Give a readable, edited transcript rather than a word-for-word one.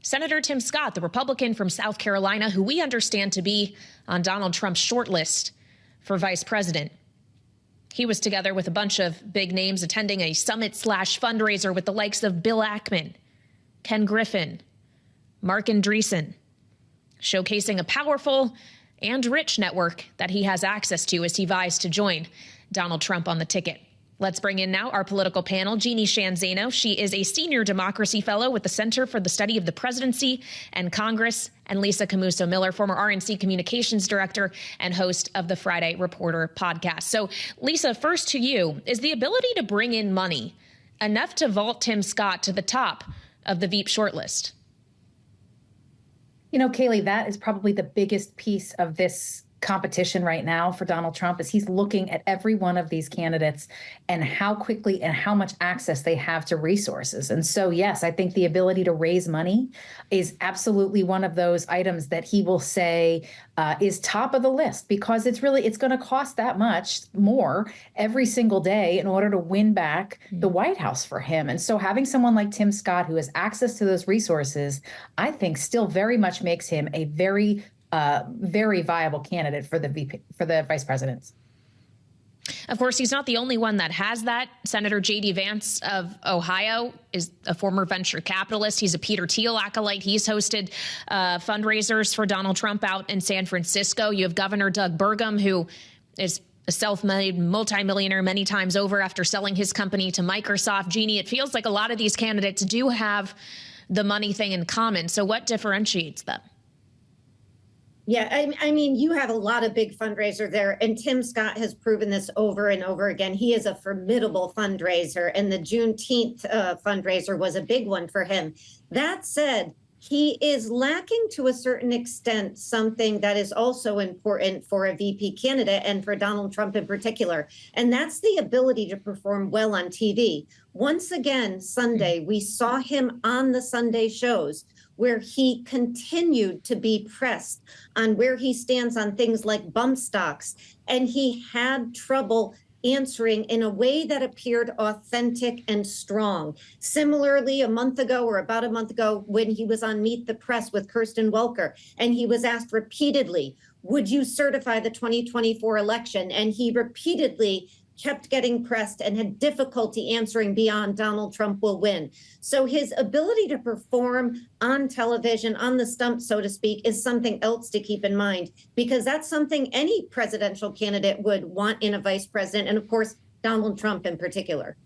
Senator Tim Scott, the Republican from South Carolina, who we understand to be on Donald Trump's shortlist for vice president. He was together with a bunch of big names attending a summit/fundraiser with the likes of Bill Ackman, Ken Griffin, Mark Andreessen, showcasing a powerful and rich network that he has access to as he vies to join Donald Trump on the ticket. Let's bring in now our political panel, Jeanne Zaino. She is a senior democracy fellow with the Center for the Study of the Presidency and Congress, and Lisa Camooso Miller, former RNC communications director and host of the Friday Reporter podcast. So, Lisa, first to you, is the ability to bring in money enough to vault Tim Scott to the top of the Veep shortlist? You know, Kayleigh, that is probably the biggest piece of this competition right now for Donald Trump is he's looking at every one of these candidates and how quickly and how much access they have to resources. And so, yes, I think the ability to raise money is absolutely one of those items that he will say is top of the list, because it's going to cost that much more every single day in order to win back the White House for him. And so having someone like Tim Scott who has access to those resources, I think still very much makes him a very viable candidate for the vice presidents. Of course, he's not the only one that has that. Senator J.D. Vance of Ohio is a former venture capitalist. He's a Peter Thiel acolyte. He's hosted fundraisers for Donald Trump out in San Francisco. You have Governor Doug Burgum, who is a self-made multimillionaire many times over after selling his company to Microsoft. Jeanne, it feels like a lot of these candidates do have the money thing in common. So what differentiates them? Yeah, I mean, you have a lot of big fundraiser there, and Tim Scott has proven this over and over again. He is a formidable fundraiser, and the Juneteenth fundraiser was a big one for him. That said, he is lacking to a certain extent something that is also important for a VP candidate and for Donald Trump in particular, and that's the ability to perform well on TV. Once again, Sunday, we saw him on the Sunday shows where he continued to be pressed on where he stands on things like bump stocks, and he had trouble answering in a way that appeared authentic and strong. Similarly, a month ago or about a month ago, when he was on Meet the Press with Kirsten Welker, and he was asked repeatedly, would you certify the 2024 election? And he repeatedly kept getting pressed and had difficulty answering beyond Donald Trump will win. So his ability to perform on television, on the stump, so to speak, is something else to keep in mind, because that's something any presidential candidate would want in a vice president, and of course, Donald Trump in particular.